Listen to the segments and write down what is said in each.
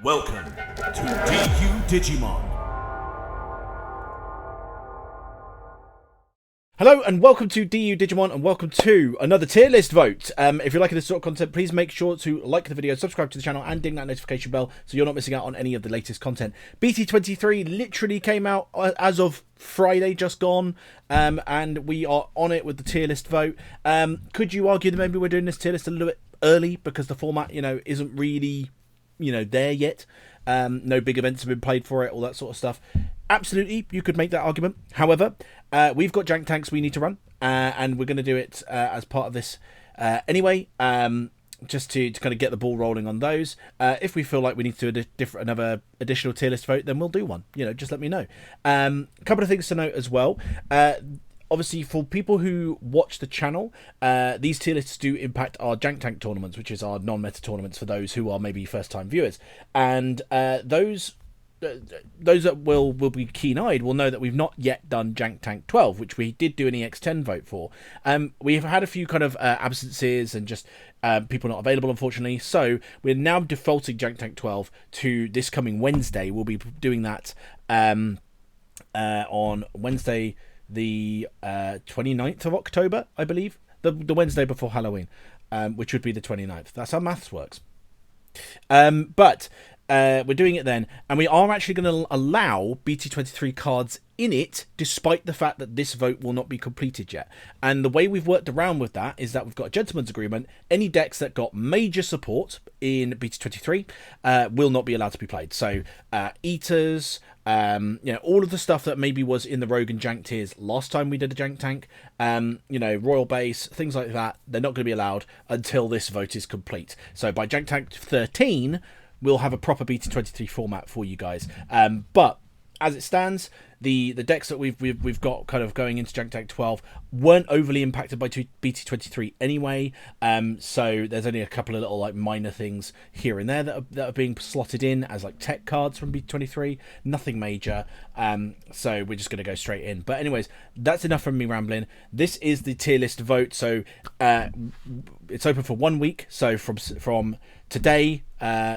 Welcome to DU Digimon. Hello and welcome to DU Digimon and welcome to another tier list vote. If you're liking this sort of content, please make sure to like the video, subscribe to the channel and ding that notification bell so you're not missing out on any of the latest content. BT23 literally came out as of Friday just gone, and we are on it with the tier list vote. Could you argue that maybe we're doing this tier list a little bit early because the format, isn't really, there yet? No big events have been played for it, all that sort of stuff. Absolutely, you could make that argument. However, we've got jank tanks we need to run, and we're going to do it as part of this anyway, just to kind of get the ball rolling on those. If we feel like we need to do another additional tier list vote, then we'll do one. Just let me know. A couple of things to note as well. Obviously, for people who watch the channel, these tier lists do impact our jank tank tournaments, which is our non-meta tournaments for those who are maybe first-time viewers. And those that will be keen-eyed will know that we've not yet done Jank Tank 12, which we did do an EX10 vote for. We've had a few kind of absences and just people not available, unfortunately. So we're now defaulting Jank Tank 12 to this coming Wednesday. We'll be doing that on Wednesday, the 29th of October, I believe. The Wednesday before Halloween, which would be the 29th. That's how maths works. But we're doing it then, and we are actually going to allow BT23 cards in it, despite the fact that this vote will not be completed yet. And the way we've worked around with that is that we've got a gentleman's agreement. Any decks that got major support in BT23 will not be allowed to be played. So Eaters, all of the stuff that maybe was in the Rogue and Jank tiers last time we did a Jank Tank, Royal Base, things like that, they're not going to be allowed until this vote is complete. So by Jank Tank 13, we'll have a proper BT23 format for you guys. But as it stands, the decks that we've got kind of going into Jank Tank 12 weren't overly impacted by BT23 anyway. So there's only a couple of little minor things here and there that are being slotted in as tech cards from BT23. Nothing major. So we're just going to go straight in. But anyways, that's enough from me rambling. This is the tier list vote. So it's open for 1 week. So from today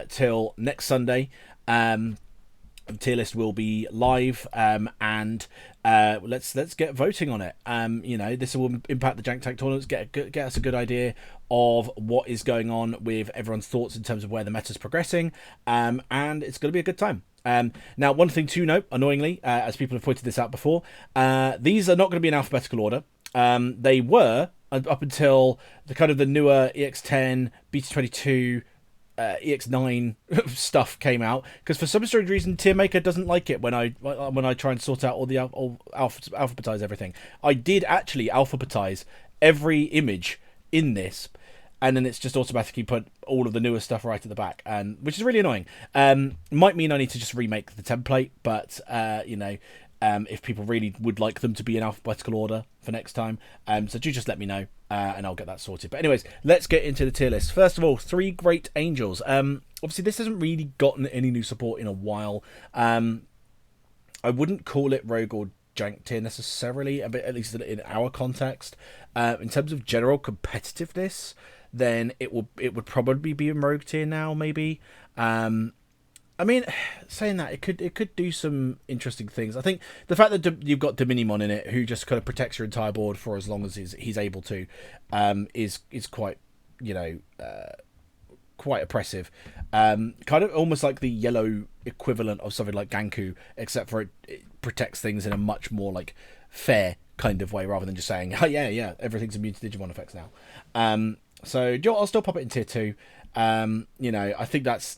till next Sunday. The tier list will be live, and let's get voting on it. This will impact the Jank Tank tournaments, get us a good idea of what is going on with everyone's thoughts in terms of where the meta's progressing, and it's going to be a good time. Now, one thing to note, annoyingly, as people have pointed this out before, these are not going to be in alphabetical order. They were up until the newer EX10, BT22, EX9 stuff came out, because for some strange reason Tier Maker doesn't like it when I try and sort out all alphabetize everything. I did actually alphabetize every image in this, and then it's just automatically put all of the newer stuff right at the back, and which is really annoying. Might mean I need to just remake the template, but if people really would like them to be in alphabetical order for next time, so do just let me know, and I'll get that sorted. But anyways, let's get into the tier list. First of all, 3 Great Angels. Obviously, this hasn't really gotten any new support in a while. I wouldn't call it Rogue or Jank tier necessarily, at least in our context. In terms of general competitiveness, then it would probably be in Rogue tier now, maybe. I mean, saying that, it could do some interesting things. I think the fact that you've got Digimon in it, who just kind of protects your entire board for as long as he's able to, is quite quite oppressive. Kind of almost like the yellow equivalent of something like Ganku, except for it protects things in a much more fair kind of way, rather than just saying, oh yeah, everything's immune to Digimon effects now. So I'll still pop it in tier 2. I think that's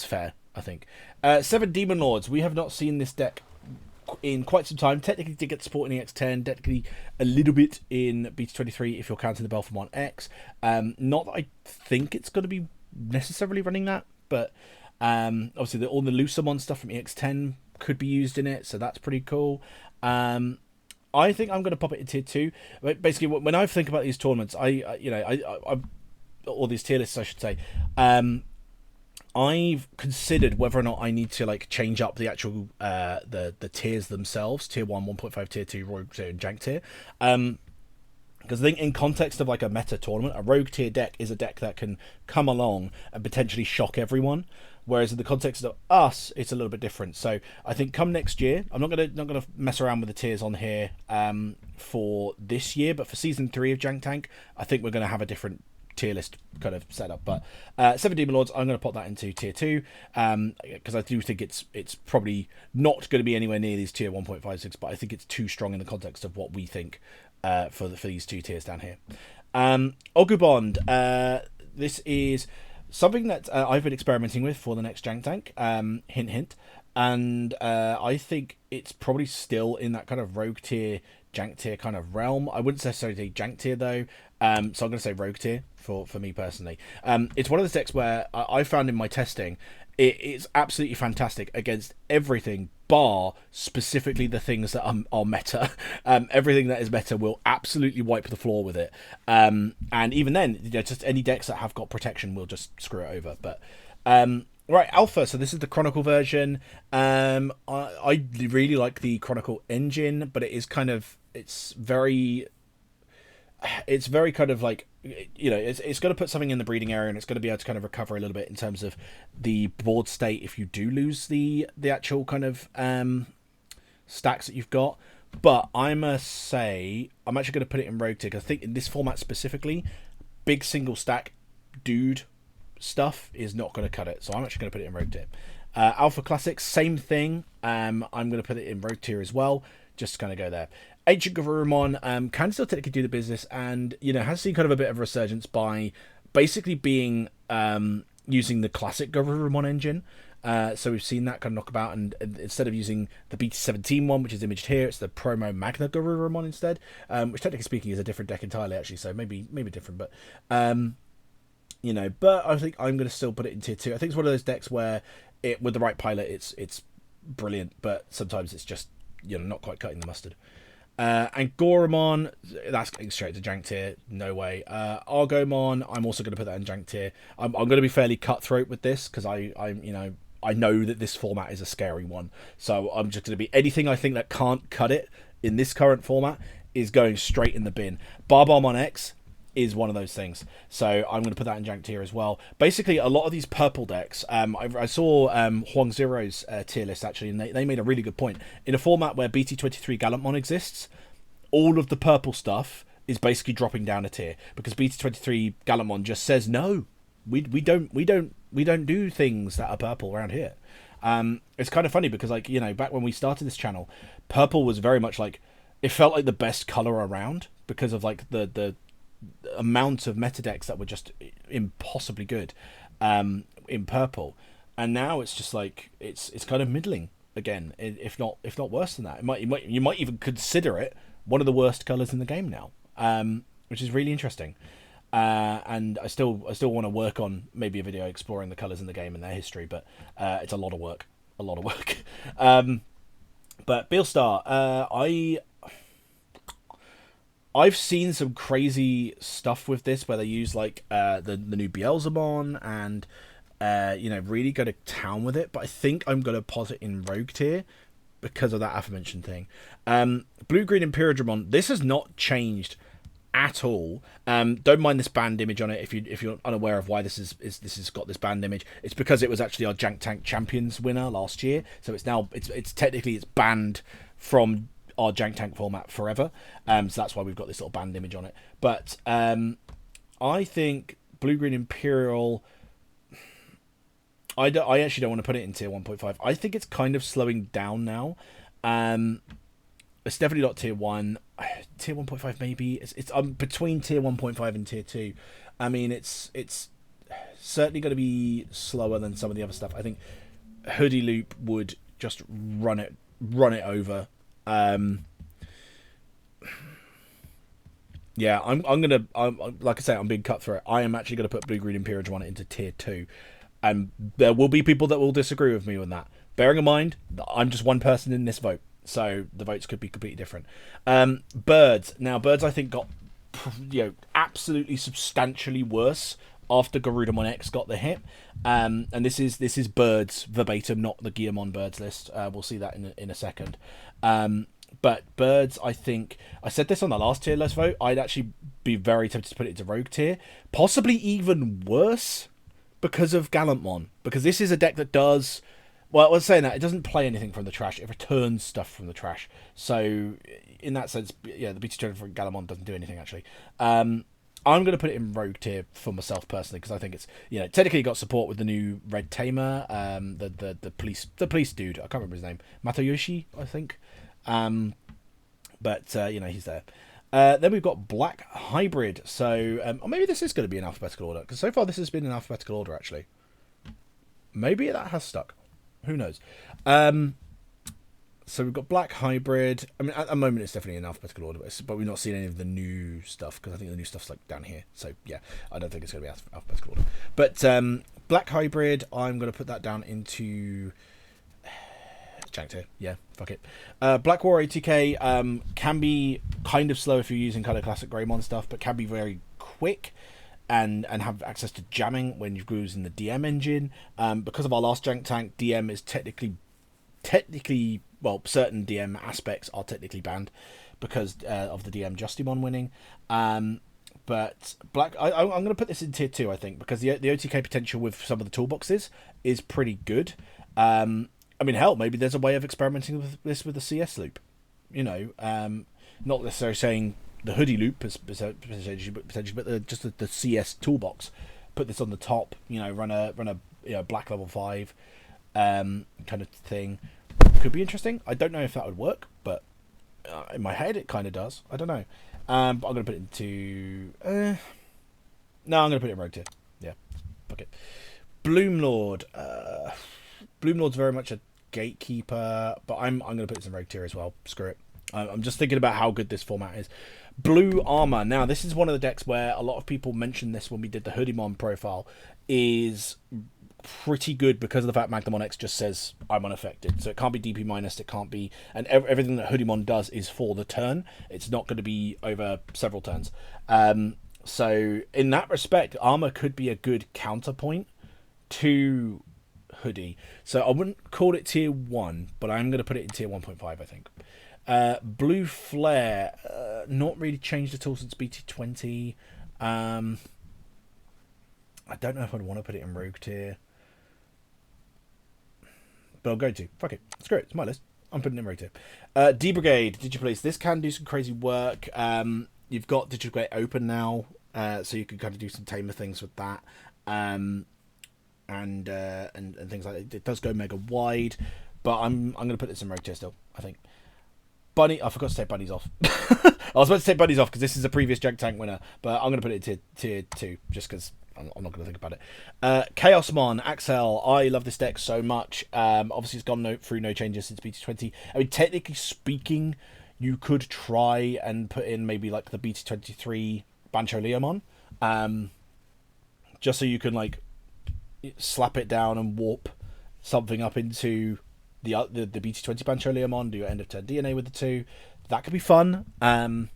fair. I think 7 Demon Lords. We have not seen this deck in quite some time. Technically did get support in EX10, technically a little bit in BT23 if you're counting the Belphegor X. Not that I think it's going to be necessarily running that, but obviously all the Lucamon stuff from EX10 could be used in it, so that's pretty cool. I think I'm going to pop it in tier 2. Basically, when I think about these tournaments, or these tier lists, I should say, I've considered whether or not I need to change up the actual the tiers themselves, tier 1, 1.5, tier 2, Royal tier, and Jank tier. Because I think in context of like a meta tournament, a rogue tier deck is a deck that can come along and potentially shock everyone. Whereas in the context of us, it's a little bit different. So I think come next year, I'm not gonna mess around with the tiers on here for this year, but for season 3 of Jank Tank, I think we're gonna have a different tier list kind of set up. But 7 Demon Lords, I'm going to put that into tier 2 because I do think it's probably not going to be anywhere near these tier 1.56, but I think it's too strong in the context of what we think for these 2 tiers down here. Ogubond, this is something that I've been experimenting with for the next Jank Tank, hint hint, and I think it's probably still in that kind of rogue tier, jank tier kind of realm. I wouldn't necessarily say jank tier though, so I'm going to say rogue tier for me personally. It's one of those decks where I found in my testing it's absolutely fantastic against everything bar specifically the things that are meta. Everything that is meta will absolutely wipe the floor with it, and even then, just any decks that have got protection will just screw it over. But right, Alpha, so this is the Chronicle version. I really like the Chronicle engine, but it is kind of, it's very kind of like, it's going to put something in the breeding area, and it's going to be able to kind of recover a little bit in terms of the board state if you do lose the actual kind of stacks that you've got. But I must say, I'm actually going to put it in Rogue Tier, because I think in this format specifically, big single stack dude stuff is not going to cut it. So I'm actually going to put it in Rogue Tier. Alpha Classics, same thing. I'm going to put it in Rogue Tier as well, just to kind of go there. Ancient Garurumon can still technically do the business, and has seen kind of a bit of a resurgence by basically being using the classic Garurumon engine. So we've seen that kind of knock about, and instead of using the BT23 one, which is imaged here, it's the Promo Magna Garurumon instead, which technically speaking is a different deck entirely actually, so maybe different, but but I think I'm going to still put it in tier 2. I think it's one of those decks where with the right pilot it's brilliant, but sometimes it's just not quite cutting the mustard. And Goromon, that's getting straight to jank tier, no way. Argomon, I'm also going to put that in jank tier. I'm going to be fairly cutthroat with this, because I know that this format is a scary one, so I'm just going to be, anything I think that can't cut it in this current format is going straight in the bin. Barbomon X is one of those things, so I'm going to put that in jank tier as well. Basically, a lot of these purple decks, I saw Huang Zero's tier list actually, and they made a really good point. In a format where BT23 Gallantmon exists, all of the purple stuff is basically dropping down a tier, because BT23 Gallantmon just says no, we don't do things that are purple around here. It's kind of funny because, like, back when we started this channel, purple was very much like, it felt like the best color around because of like the amount of meta decks that were just impossibly good in purple, and now it's just like it's kind of middling again, if not worse than that. You might even consider it one of the worst colors in the game now, which is really interesting. And I still want to work on maybe a video exploring the colors in the game and their history, but it's a lot of work. But Beelstar, I've seen some crazy stuff with this where they use like the new Beelzemon and really go to town with it, but I think I'm going to put it in Rogue Tier because of that aforementioned thing. Blue-Green Imperiodramon, this has not changed at all. Don't mind this banned image on it if you're unaware of why this has got this banned image. It's because it was actually our Jank Tank Champions winner last year, so it's now it's technically banned from our Jank Tank format forever, so that's why we've got this little banned image on it. But I think Blue-Green Imperial, I actually don't want to put it in tier 1.5. I think it's kind of slowing down now. It's definitely not tier 1. Tier 1.5 maybe. It's between tier 1.5 and tier 2. I mean, it's certainly going to be slower than some of the other stuff. I think Hoodie Loop would just run it over. Yeah, I'm like I say, I'm being cutthroat. I am actually going to put Blue-Green Imperial into tier 2, and there will be people that will disagree with me on that. Bearing in mind that I'm just one person in this vote, so the votes could be completely different. Birds, I think got absolutely substantially worse after Garudamon X got the hit, and this is Birds verbatim, not the Guillemon Birds list. We'll see that in a second. But birds, I think I said this on the last tier. Let's vote. I'd actually be very tempted to put it into rogue tier, possibly even worse because of Gallantmon. Because this is a deck that does. Well, I was saying that it doesn't play anything from the trash; it returns stuff from the trash. So, in that sense, yeah, the BT23 Gallantmon doesn't do anything actually. I'm going to put it in rogue tier for myself personally because I think it's technically got support with the new Red Tamer, the police dude. I can't remember his name, Matoyoshi, I think. But he's there. Then we've got Black Hybrid. So, or maybe this is going to be in alphabetical order because so far this has been in alphabetical order actually. Maybe that has stuck. Who knows? So we've got Black Hybrid. I mean, at the moment it's definitely in alphabetical order, but we've not seen any of the new stuff because I think the new stuff's like down here. So yeah, I don't think it's going to be alphabetical order. But Black Hybrid, I'm going to put that down into janked here. Yeah, fuck it. Black War ATK can be kind of slow if you're using kind of classic Greymon stuff, but can be very quick and have access to jamming when you're using the DM engine. Because of our last jank tank, DM is technically well, certain DM aspects are technically banned because of the DM Justimon winning. But Black, I'm going to put this in tier 2, I think, because the OTK potential with some of the toolboxes is pretty good. I mean, hell, maybe there's a way of experimenting with this with the CS loop. Not necessarily saying the hoodie loop potentially, but just the CS toolbox. Put this on the top. Run a black level 5 kind of thing. Could be interesting. I don't know if that would work, but in my head it kind of does. I don't know. But I'm going to put it into... No, I'm going to put it in rogue tier. Yeah. Fuck it. Bloomlord. Bloomlord's very much a gatekeeper, but I'm going to put this in rogue tier as well. Screw it. I'm just thinking about how good this format is. Blue Armor. Now, this is one of the decks where a lot of people mentioned this when we did the Hoodiemon profile. Is pretty good because of the fact Magnamon X just says I'm unaffected, so it can't be DP minus, it can't be, and everything that Hoodiemon does is for the turn. It's not going to be over several turns. So in that respect, Armor could be a good counterpoint to Hoodie. So I wouldn't call it tier 1, but I'm going to put it in tier 1.5, I think. Blue Flare, not really changed at all since BT20. I don't know if I'd want to put it in rogue tier, but I'll go to. Fuck it. Screw it. It's my list. I'm putting it in rogue tier. D Brigade, Digipolice. This can do some crazy work. You've got Digibrigade open now, so you can kind of do some tamer things with that. And things like that. It does go mega wide, but I'm going to put this in rogue tier still, I think. Bunny, I forgot to take bunnies off. I was about to take bunnies off because this is a previous Jank Tank winner, but I'm going to put it in tier 2 just because I'm not going to think about it. Chaosmon, Axel. I love this deck so much. Obviously, it's gone through no changes since BT20. I mean, technically speaking, you could try and put in maybe like the BT23 Bancho Leomon, just so you can like slap it down and warp something up into the BT20 Bancho Leomon, do your end of turn DNA with the 2. That could be fun, but I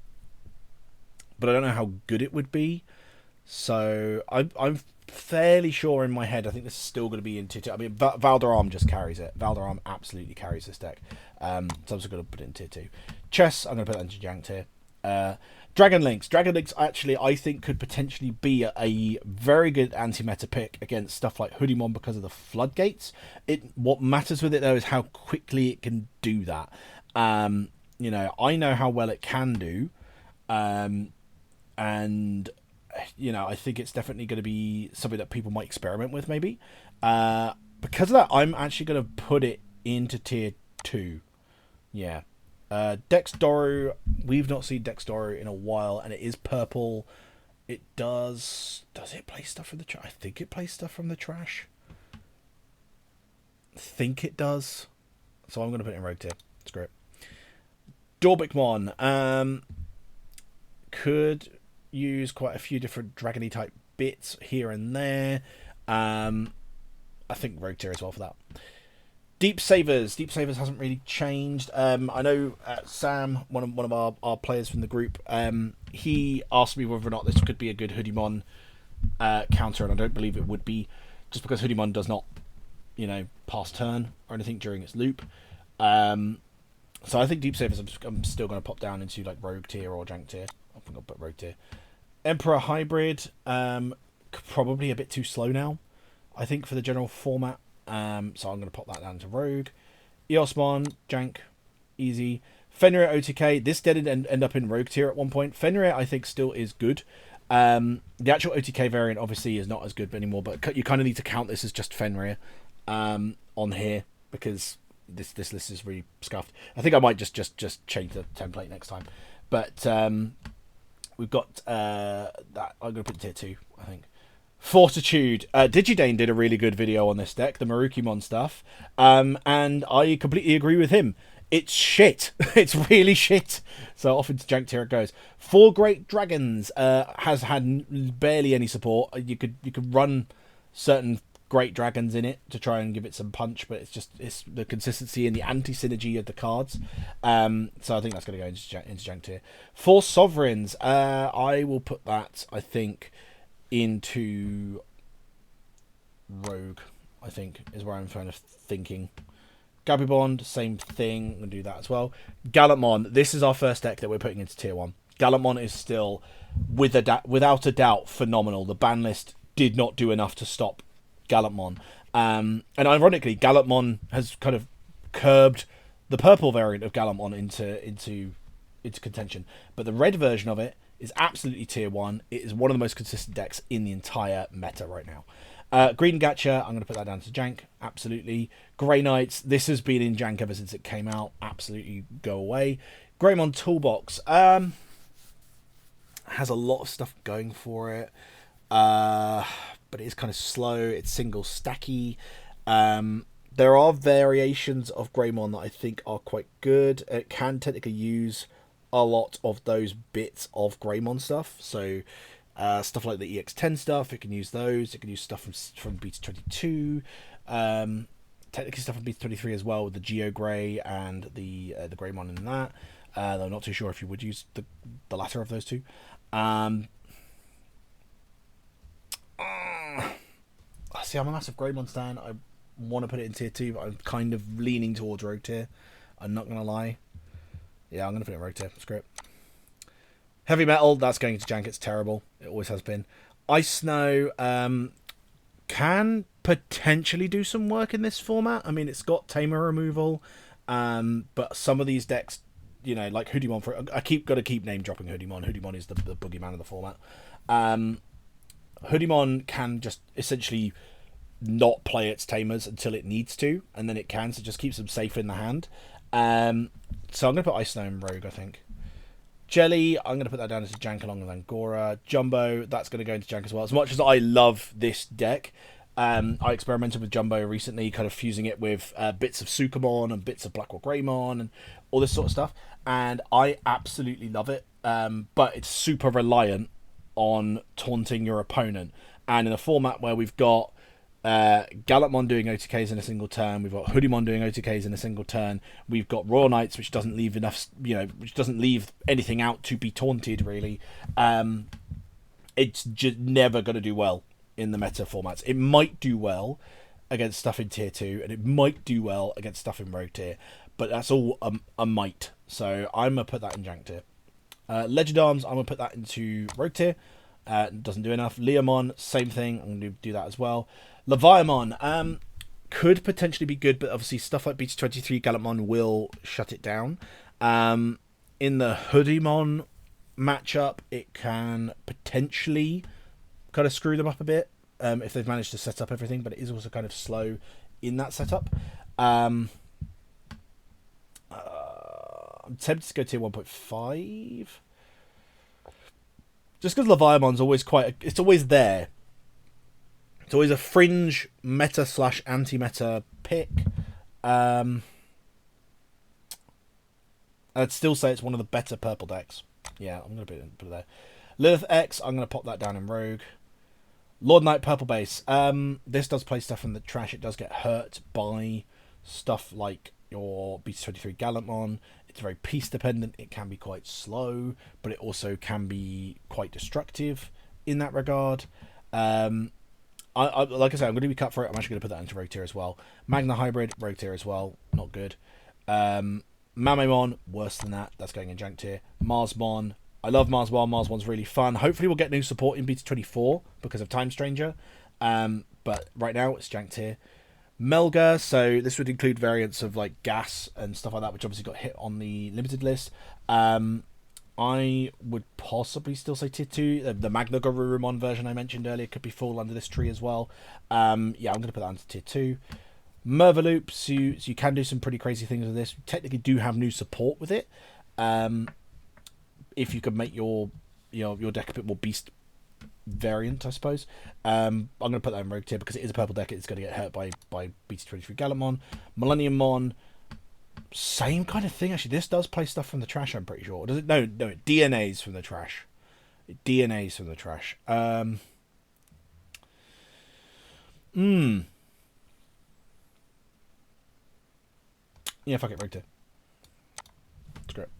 don't know how good it would be. So I'm fairly sure in my head I think this is still going to be in tier 2. I mean, Valderarm just carries it. Valderarm absolutely carries this deck. So I'm just going to put it in tier 2. Chess, I'm going to put that into Jank tier. Dragon Links actually I think could potentially be a very good anti-meta pick against stuff like Hoodiemon because of the floodgates. What matters with it though is how quickly it can do that. I know how well it can do, and I think it's definitely going to be something that people might experiment with maybe. Because of that, I'm actually going to put it into tier 2. Yeah. Dexdoro, we've not seen Dexdoro in a while, and it is purple. It does it play stuff from the trash? I think it plays stuff from the trash. I think it does. So I'm going to put it in rogue tier. Screw it. Dorbicmon, could use quite a few different dragony type bits here and there. I think rogue tier as well for that. Deep Savers hasn't really changed. I know Sam, one of our players from the group, he asked me whether or not this could be a good Hoodiemon counter, and I don't believe it would be, just because Hoodiemon does not, pass turn or anything during its loop. So I think Deep Savers I'm still going to pop down into like Rogue tier or Jank tier. I think I'll put Rogue tier. Emperor Hybrid, probably a bit too slow now, I think, for the general format. So I'm going to pop that down to Rogue. Eosmon, Jank, easy. Fenrir OTK, this did end up in Rogue tier at one point. Fenrir, I think, still is good. The actual OTK variant, obviously, is not as good anymore, but you kind of need to count this as just Fenrir on here, because this list is really scuffed. I think I might just change the template next time. But we've got that. I'm going to put tier 2, I think. Fortitude. Digidane did a really good video on this deck, the Marukimon stuff, and I completely agree with him. It's shit. It's really shit. So off into Jank tier it goes. 4 Great Dragons has had barely any support. You could run certain Great Dragons in it to try and give it some punch, but it's the consistency and the anti-synergy of the cards. So I think that's going to go into Jank tier. 4 Sovereigns. I will put that, I think, into Rogue, I think, is where I'm kind of thinking. Gabibond, same thing. I'm going to do that as well. Gallantmon, this is our first deck that we're putting into tier 1. Gallantmon is still, without a doubt, phenomenal. The ban list did not do enough to stop Gallantmon. And ironically, Gallantmon has kind of curbed the purple variant of Gallantmon into contention. But the red version of it is absolutely tier 1. It is one of the most consistent decks in the entire meta right now. Green Gacha, I'm going to put that down to Jank. Absolutely. Grey Knights, this has been in Jank ever since it came out. Absolutely go away. Greymon Toolbox has a lot of stuff going for it. But it is kind of slow. It's single stacky. There are variations of Greymon that I think are quite good. It can technically use a lot of those bits of Greymon stuff. So stuff like the EX10 stuff, it can use those. It can use stuff from BT22. Technically stuff from BT23 as well, with the Geo Grey and the Greymon in that. Though I'm not too sure if you would use the latter of those two. See, I'm a massive Greymon stan. I want to put it in tier 2, but I'm kind of leaning towards Rogue tier. I'm not going to lie. Yeah, I'm going to put it in Rogue tier. Screw it. Heavy Metal, that's going to Jank. It's terrible. It always has been. Ice Snow can potentially do some work in this format. I mean, it's got Tamer removal, but some of these decks, you know, like Hoodymon, got to keep name dropping Hoodymon. Hoodymon is the boogeyman of the format. Hoodymon can just essentially not play its Tamers until it needs to, and then it can, so it just keeps them safe in the hand. So I'm going to put Ice Snow in Rogue, I think. Jelly, I'm going to put that down as Jank along with Angora. Jumbo, that's going to go into Jank as well. As much as I love this deck, I experimented with Jumbo recently, kind of fusing it with bits of Sukamon and bits of Blackwell Greymon and all this sort of stuff, and I absolutely love it, but it's super reliant on taunting your opponent. And in a format where we've got Gallantmon doing OTKs in a single turn, we've got Hoodymon doing OTKs in a single turn, we've got Royal Knights, which doesn't leave enough, which doesn't leave anything out to be taunted really. It's just never going to do well in the meta formats. It might do well against stuff in tier 2, and it might do well against stuff in Rogue tier, but that's all a might. So I'm gonna put that in Jank tier. Legend Arms, I'm gonna put that into Rogue tier. Doesn't do enough. Leomon, same thing. I'm going to do that as well. Leviamon could potentially be good, but obviously stuff like BT23 Gallantmon will shut it down. In the Hoodymon matchup, it can potentially kind of screw them up a bit if they've managed to set up everything, but it is also kind of slow in that setup. I'm tempted to go tier 1.5. Just because Leviamon's always it's always there. It's always a fringe meta / anti-meta pick. I'd still say it's one of the better purple decks. Yeah, I'm going to put it there. Lilith X, I'm going to pop that down in Rogue. Lord Knight purple base. This does play stuff in the trash. It does get hurt by stuff like your BT23 Gallantmon. It's very piece dependent. It can be quite slow, but it also can be quite destructive in that regard. Like I said, I'm going to be cut for it. I'm actually going to put that into Rogue tier as well. Magna Hybrid, Rogue tier as well. Not good. Mamemon, worse than that. That's going in jank tier. Marsmon, I love Marsmon. Marsmon's really fun. Hopefully we'll get new support in BT24 because of Time Stranger. But right now it's jank tier. Melga, so this would include variants of like Gas and stuff like that, which obviously got hit on the limited list. I would possibly still say tier 2. The Magna Garurumon version I mentioned earlier could be fall under this tree as well. Yeah, I'm going to put that under tier 2. Mervoloops, so you can do some pretty crazy things with this. You technically do have new support with it. If you could make your deck a bit more beast variant, I suppose. I'm going to put that in rogue tier because it is a purple deck. It's going to get hurt by BT23 Gallimon. Millennium Mon, same kind of thing actually. This does play stuff from the trash, I'm pretty sure. Does it? No, it DNAs from the trash. DNAs from the trash. Yeah, fuck it, rogue tier. Screw it.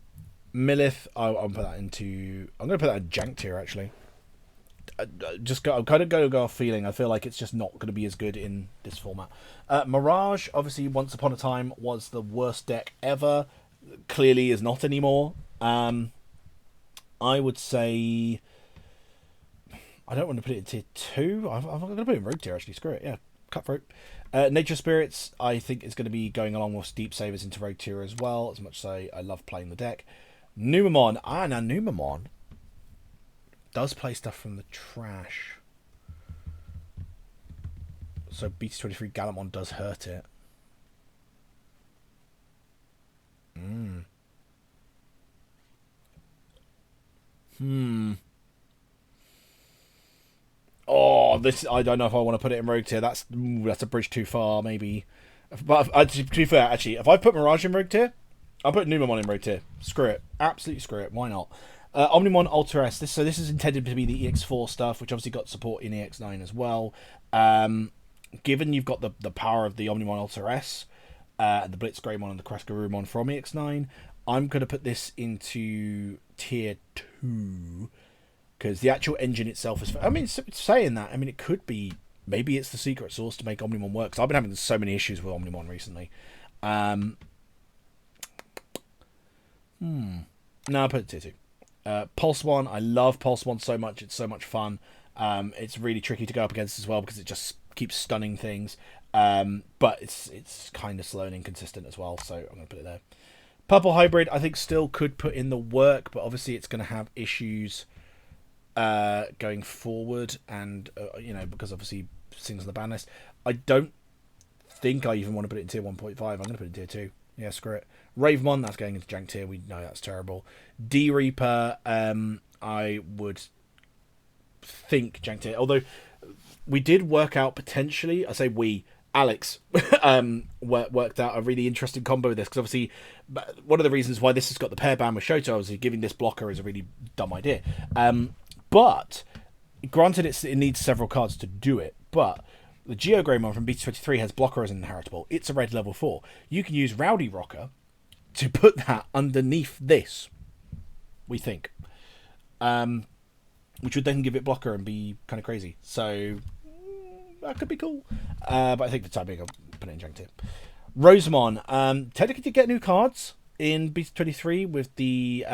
Millith, I'm going to put that in jank tier actually. I'm kind of going to go off feeling. I feel like it's just not going to be as good in this format. Mirage, obviously, once upon a time was the worst deck ever. Clearly is not anymore. I would say I don't want to put it in tier 2. I'm going to put it in rogue tier actually. Screw it. Yeah, Cutthroat. Nature Spirits, I think is going to be going along with Deep Savers into rogue tier as well. As much as I love playing the deck. Numamon. Now Numamon does play stuff from the trash. So BT23 Gallimon does hurt it. Oh, this I don't know if I want to put it in rogue tier. That's a bridge too far, maybe. But to be fair, actually, if I put Mirage in rogue tier, I'll put Numamon in rogue tier. Screw it, absolutely screw it. Why not? Omnimon Ultra S. This is intended to be the EX4 stuff, which obviously got support in EX9 as well. Given you've got the power of the Omnimon Ultra S, the Blitz Greymon and the Crash Garurumon from EX9, I'm going to put this into tier 2 because the actual engine itself is. I mean, saying that, I mean, it could be. Maybe it's the secret sauce to make Omnimon work. Because I've been having so many issues with Omnimon recently. No, I'll put it tier 2. Pulse-Mon, I love Pulse-Mon so much. It's so much fun. It's really tricky to go up against as well because it just keeps stunning things. But it's kind of slow and inconsistent as well, so I'm going to put it there. Purple Hybrid, I think still could put in the work, but obviously it's going to have issues going forward, and because obviously things on the ban list. I don't think I even want to put it in tier 1.5. I'm going to put it in tier 2. Yeah, screw it. Ravemon, that's going into jank tier. We know that's terrible. D-Reaper, I would think jank tier. Although we did work out potentially, I say we, Alex, worked out a really interesting combo with this. Because obviously, one of the reasons why this has got the pair ban with Shoto, obviously giving this blocker is a really dumb idea. But granted, it needs several cards to do it. But the Geo Greymon from BT23 has blocker as inheritable. It's a red level 4. You can use Rowdy Rocker to put that underneath this, we think. Which would then give it blocker and be kind of crazy. So, that could be cool. But I think for the time being, I'll put it in jank tier. Rosemon. Technically to get new cards in BT23 with the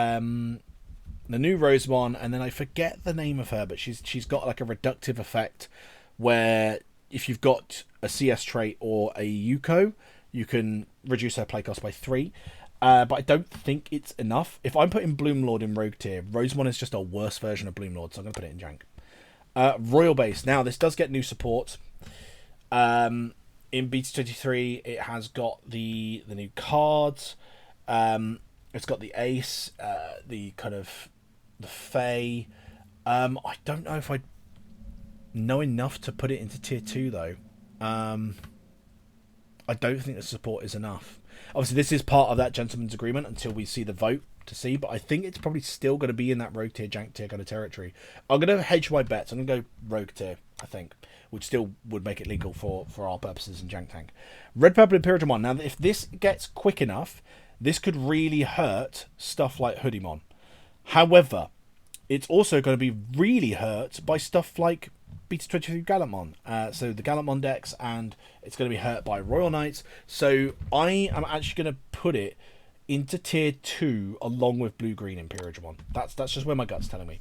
new Rosemon, and then I forget the name of her, but she's got like a reductive effect where if you've got a CS trait or a Yuko, you can reduce her play cost by 3. But I don't think it's enough. If I'm putting Bloomlord in rogue tier, Rosemon is just a worse version of Bloomlord, so I'm going to put it in jank. Royal Base. Now, this does get new support. In BT23, it has got the new cards. It's got the Ace, the kind of the Fae. I don't know if I know enough to put it into tier 2 though. I don't think the support is enough. Obviously, this is part of that gentleman's agreement until we see the vote to see, but I think it's probably still going to be in that rogue tier, jank tier kind of territory. I'm going to hedge my bets. I'm going to go rogue tier, I think, which still would make it legal for our purposes in jank tank. Red Purple Imperialmon. Now, if this gets quick enough, this could really hurt stuff like Hoodiemon. However, it's also going to be really hurt by stuff like BT23 Gallimon. So the Gallimon decks, and it's going to be hurt by Royal Knights. So I am actually going to put it into tier 2 along with blue-green Imperial. That's just where my gut's telling me.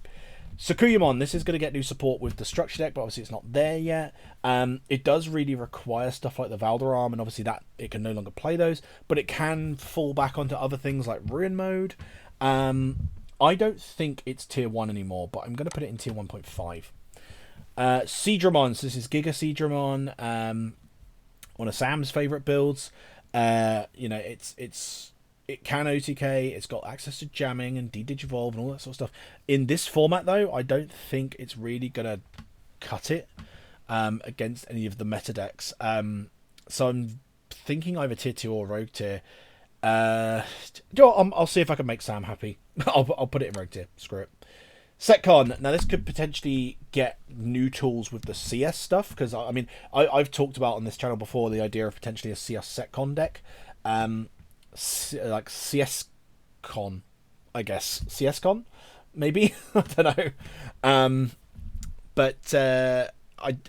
Sakuyamon, this is going to get new support with the structure deck, but obviously it's not there yet. It does really require stuff like the Valderarm, and obviously that it can no longer play those, but it can fall back onto other things like Ruin Mode. I don't think it's tier 1 anymore, but I'm going to put it in tier 1.5. Seadramon, so this is Giga Seadramon, one of Sam's favourite builds. It can OTK, it's got access to jamming and de-digivolve and all that sort of stuff. In this format, though, I don't think it's really going to cut it against any of the meta decks. So I'm thinking either tier 2 or rogue tier. I'll see if I can make Sam happy. I'll put it in rogue tier. Screw it. Setcon. Now, this could potentially get new tools with the CS stuff, because, I mean, I've talked about on this channel before the idea of potentially a CS Setcon deck. Like CS-Con, I guess. CS-Con? Maybe? I don't know. But I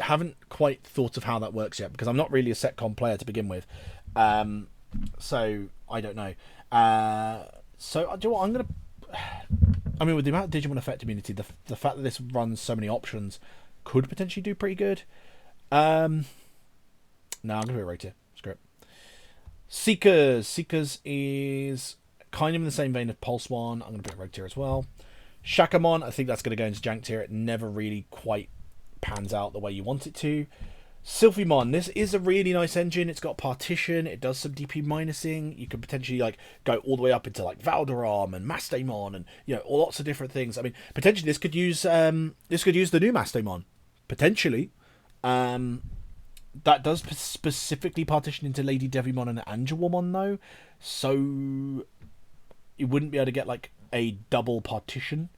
haven't quite thought of how that works yet, because I'm not really a Setcon player to begin with. So, I don't know. So, do you know what? I'm going to... I mean, with the amount of Digimon Effect Immunity, the fact that this runs so many options could potentially do pretty good. No, I'm going to be right here. Screw it. Seekers is kind of in the same vein as Pulse One. I'm going to put it rogue tier as well. Shakamon, I think that's going to go into jank tier. It never really quite pans out the way you want it to. Sylphimon, this is a really nice engine. It's got partition. It does some DP minusing. You can potentially like go all the way up into like Valderarm and Mastemon and lots of different things. I mean, potentially this could use the new Mastemon. Potentially. That does specifically partition into Lady Devimon and Angelwomon, though, so you wouldn't be able to get like a double partition.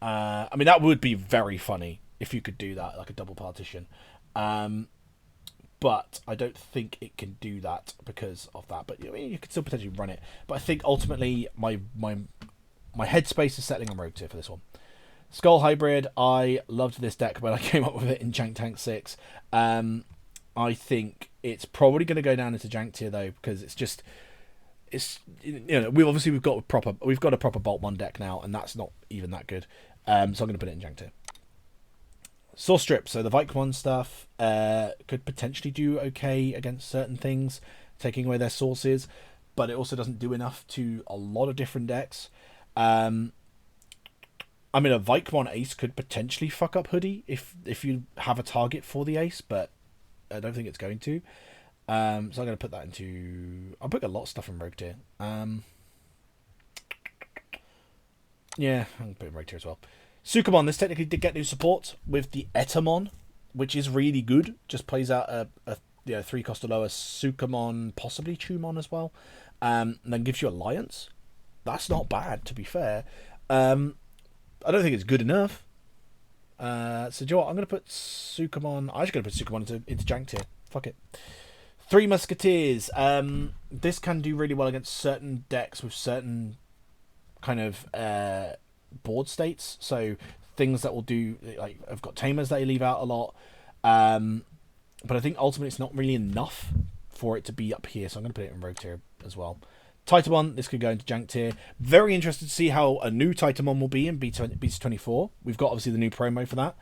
I mean, that would be very funny if you could do that, like a double partition. But I don't think it can do that because of that. But I mean, you could still potentially run it. But I think ultimately my headspace is settling on rogue tier for this one. Skull Hybrid, I loved this deck when I came up with it in Jank Tank 6. I think it's probably going to go down into jank tier though, because we've got a proper Boltmon deck now, and that's not even that good. So I'm going to put it in jank tier. Source Strip, so the Vikemon stuff could potentially do okay against certain things, taking away their sources, but it also doesn't do enough to a lot of different decks. I mean, a Vikemon Ace could potentially fuck up Hoodie if you have a target for the Ace, but I don't think it's going to. So I'm going to put that into... I'll put a lot of stuff in rogue tier. Yeah, I'm going to put it in rogue tier as well. Sukamon, this technically did get new support with the Etamon, which is really good. Just plays out a 3 cost or lower Sukamon, possibly Chumon as well. And then gives you Alliance. That's not bad, to be fair. I don't think it's good enough. So do you know what? I'm going to put Sukamon... I'm just going to put Sukamon into jank tier. Fuck it. Three Musketeers. This can do really well against certain decks with certain kind of board states. So things that will do... like I've got Tamers that I leave out a lot. But I think ultimately it's not really enough for it to be up here. So I'm going to put it in rogue tier as well. Titamon, this could go into jank tier. Very interested to see how a new Titamon will be in BT24. We've got obviously the new promo for that.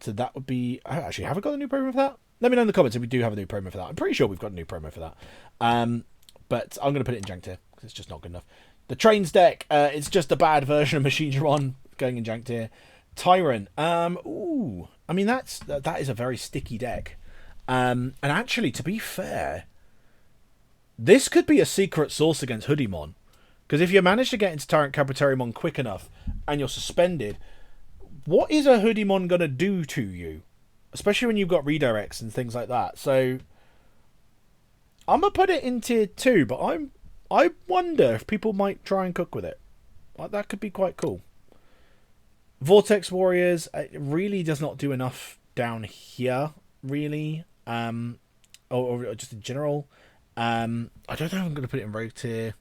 So that would be... Actually, have we got a new promo for that? Let me know in the comments if we do have a new promo for that. I'm pretty sure we've got a new promo for that. But I'm going to put it in jank tier because it's just not good enough. The Trains deck, it's just a bad version of Machineron going in jank tier. Tyrant. Ooh. I mean, that is a very sticky deck. And actually, to be fair... this could be a secret source against Hoodiemon. Because if you manage to get into Tyrant Cabriterimon quick enough and you're suspended, what is a Hoodiemon going to do to you? Especially when you've got redirects and things like that. So, I'm going to put it in tier 2, but I wonder if people might try and cook with it. Like, that could be quite cool. Vortex Warriors, it really does not do enough down here, really. Or just in general. I don't know if I'm going to put it in rogue tier.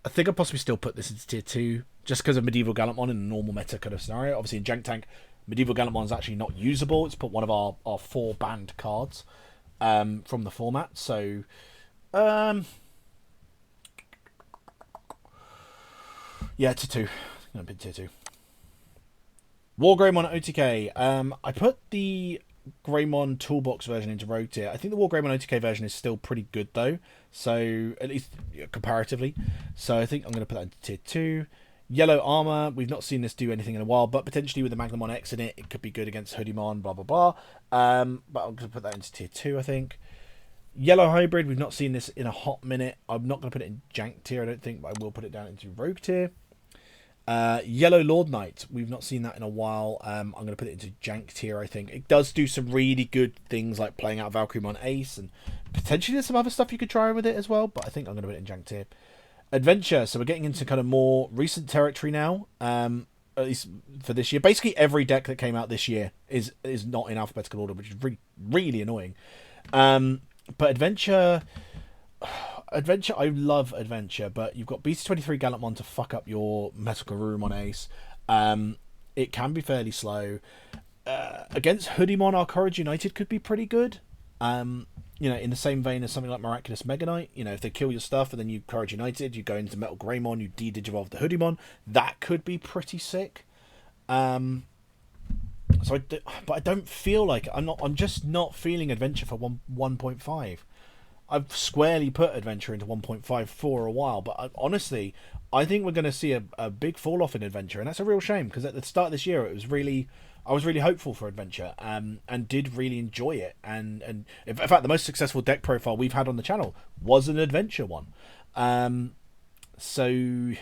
I think I'll possibly still put this into tier 2, just because of Medieval Gallantmon in a normal meta kind of scenario. Obviously in Jank Tank, Medieval Gallantmon is actually not usable. It's put one of our 4 banned cards from the format. So, Yeah, tier 2. I'm going to tier 2. War Greymon OTK. I put the Greymon Toolbox version into Rogue tier. I think the War Greymon OTK version is still pretty good though. So, at least comparatively. So, I think I'm going to put that into tier 2. Yellow Armor. We've not seen this do anything in a while, but potentially with the Magnamon X in it, it could be good against Hoodiemon, blah, blah, blah. But I'm going to put that into tier 2, I think. Yellow Hybrid. We've not seen this in a hot minute. I'm not going to put it in Jank tier, I don't think, but I will put it down into Rogue tier. Yellow Lord Knight, we've not seen that in a while. I'm going to put it into Jank tier, I think. It does do some really good things like playing out Valkyrieon Ace, and potentially there's some other stuff you could try with it as well, but I think I'm going to put it in Jank tier. Adventure, so we're getting into kind of more recent territory now, at least for this year. Basically every deck that came out this year is not in alphabetical order, which is really, really annoying. But Adventure, I love Adventure, but you've got BT23 Gallantmon to fuck up your Metal Garurumon Ace. It can be fairly slow. Against Hoodiemon, our Courage United could be pretty good. In the same vein as something like Miraculous Mega Knight. If they kill your stuff and then you Courage United, you go into Metal Greymon, you de-digivolve the Hoodiemon, that could be pretty sick. But I don't feel like I'm just not feeling Adventure for 1.5. I've squarely put Adventure into 1.5 for a while, but honestly, I think we're going to see a big fall off in Adventure, and that's a real shame because at the start of this year, I was really hopeful for Adventure, and did really enjoy it. And in fact, the most successful deck profile we've had on the channel was an Adventure one. So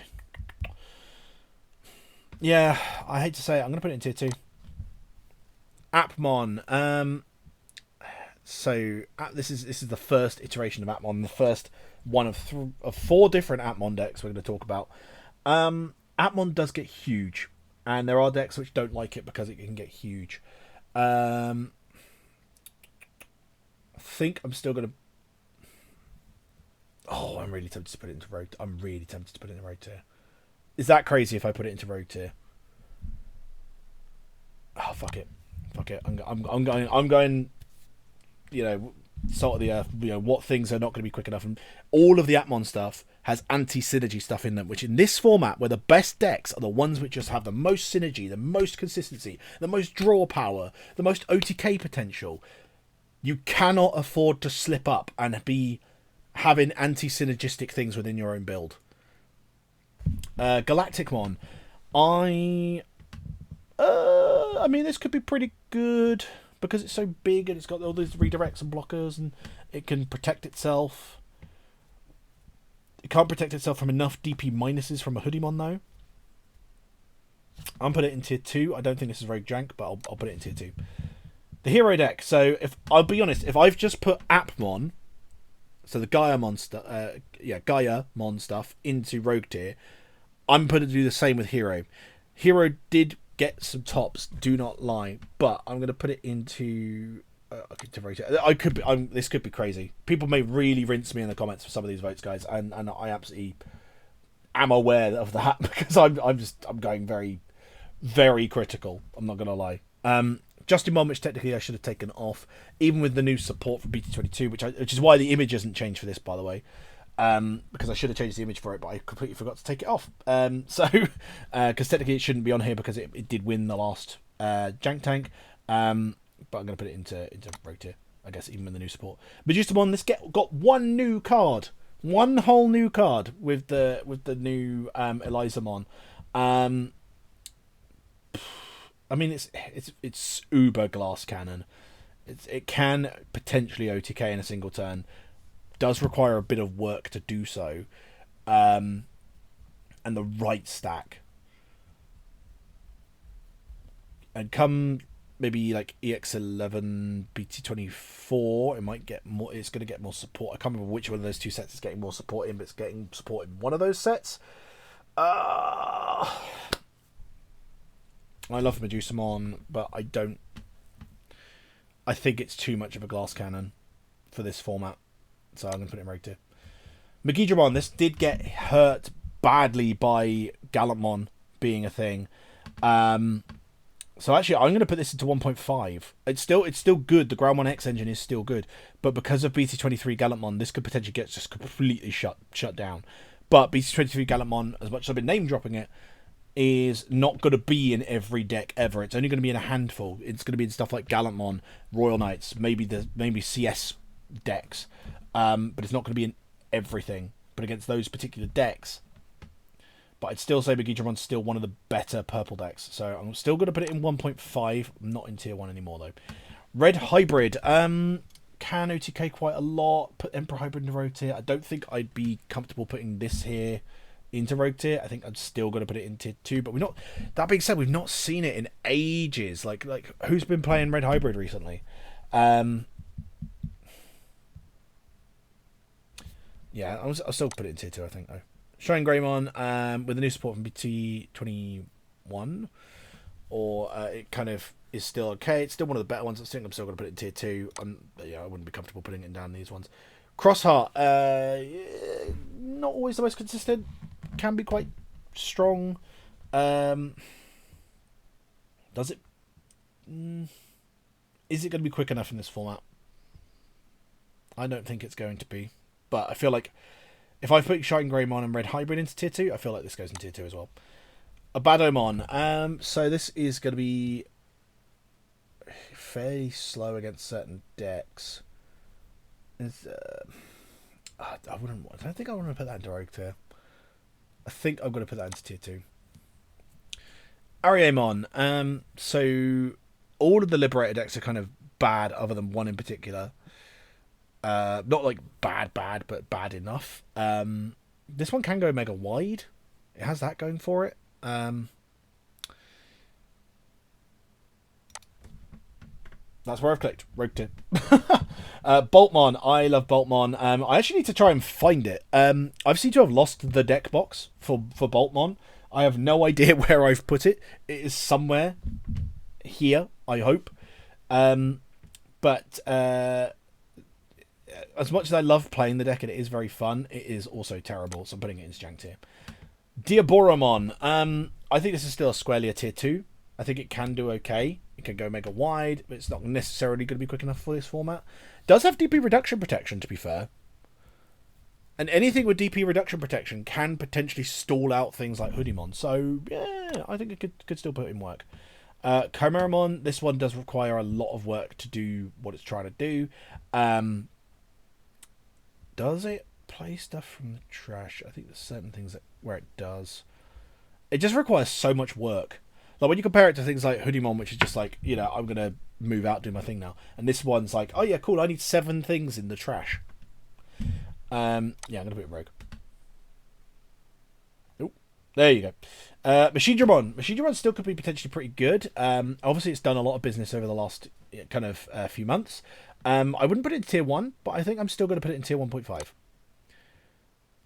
yeah, I hate to say it, I'm going to put it in tier 2. Appmon. So this is the first iteration of Appmon, the first one of 4 different Appmon decks we're going to talk about. Appmon does get huge, and there are decks which don't like it because it can get huge. I think I'm still going to... Oh, I'm really tempted to put it into Rogue. I'm really tempted to put it in Rogue tier. Is that crazy if I put it into Rogue tier? Oh, fuck it. I'm going. Salt of the earth. What things are not going to be quick enough, and all of the Appmon stuff has anti-synergy stuff in them. Which in this format, where the best decks are the ones which just have the most synergy, the most consistency, the most draw power, the most OTK potential, you cannot afford to slip up and be having anti-synergistic things within your own build. Galacticmon, I mean, this could be pretty good because it's so big and it's got all these redirects and blockers, and it can protect itself. It can't protect itself from enough DP minuses from a Hoodiemon though. I'm putting it in tier 2. I don't think this is Rogue Jank, but I'll put it in tier 2. The hero deck. So I'll be honest, if I've just put Appmon, so the Gaiamon stuff into Rogue tier, I'm going to do the same with Hero. Hero did get some tops, do not lie, but I'm going to put it into this could be crazy. People may really rinse me in the comments for some of these votes, guys, and I absolutely am aware of that because I'm going very, very critical. I'm not going to lie. Justin, which technically I should have taken off, even with the new support for BT23, which is why the image hasn't changed for this, by the way. Because I should have changed the image for it, but I completely forgot to take it off. Because technically it shouldn't be on here because it did win the last Jank Tank. But I'm going to put it into Rogue tier, I guess, even with the new support. Medusamon, this got one new card, one whole new card with the new Elizamon. I mean, it's uber glass cannon. It can potentially OTK in a single turn. Does require a bit of work to do so, and the right stack. And come maybe like EX11 BT24, it might get more. It's going to get more support. I can't remember which one of those two sets is getting more support in, but it's getting support in one of those sets. I love Medusamon, but I don't. I think it's too much of a glass cannon for this format. So I'm going to put it in Rogue tier. Megidramon, this did get hurt badly by Gallantmon being a thing. So actually, I'm going to put this into 1.5. It's still good. The Ground 1X engine is still good. But because of BT23 Gallantmon, this could potentially get just completely shut down. But BT23 Gallantmon, as much as I've been name dropping it, is not going to be in every deck ever. It's only going to be in a handful. It's going to be in stuff like Gallantmon, Royal Knights, maybe CS decks, but it's not going to be in everything. But against those particular decks, but I'd still say Begidramon's still one of the better purple decks. So I'm still going to put it in 1.5. I'm not in tier 1 anymore though. Red Hybrid, can OTK quite a lot. Put Emperor Hybrid into Rogue tier. I don't think I'd be comfortable putting this here into Rogue tier. I think I'm still going to put it in tier 2, but we're not. That being said, we've not seen it in ages. Like who's been playing Red Hybrid recently? Yeah, I'll still put it in tier 2, I think, though. Shine Greymon, with the new support from BT21, or it kind of is still okay. It's still one of the better ones. I think I'm still going to put it in tier 2. Yeah, I wouldn't be comfortable putting it down these ones. Crossheart, not always the most consistent. Can be quite strong. Does it? Is it going to be quick enough in this format? I don't think it's going to be. But I feel like if I put Shine Greymon and Red Hybrid into tier 2, I feel like this goes in tier 2 as well. Abadomon. So this is going to be fairly slow against certain decks. I don't think I want to put that into Rogue tier. I think I'm going to put that into tier 2. Ariamon. So all of the Liberator decks are kind of bad, other than one in particular. Not like bad, but bad enough. This one can go mega wide. It has that going for it. That's where I've clicked. Rogue tip. Boltmon. I love Boltmon. I actually need to try and find it. I've seemed to have lost the deck box for Boltmon. I have no idea where I've put it. It is somewhere here, I hope. But as much as I love playing the deck and it is very fun, it is also terrible, so I'm putting it in Jank tier. Diaboromon. I think this is still a Squalia tier 2. I think it can do okay. It can go mega wide, but it's not necessarily going to be quick enough for this format. Does have DP reduction protection, to be fair. And anything with DP reduction protection can potentially stall out things like Hoodiemon. So, yeah, I think it could still put in work. Chimeramon, this one does require a lot of work to do what it's trying to do. Does it play stuff from the trash? I think there's certain things where it does. It just requires so much work. Like when you compare it to things like Hoodiemon, which is just like, you know, I'm going to move out, do my thing now. And this one's like, oh yeah, cool, I need 7 things in the trash. Yeah, I'm going to put it in Rogue. Oh, there you go. Machine Dramon still could be potentially pretty good. Obviously, it's done a lot of business over the last kind of few months. I wouldn't put it in tier 1, but I think I'm still going to put it in tier 1.5.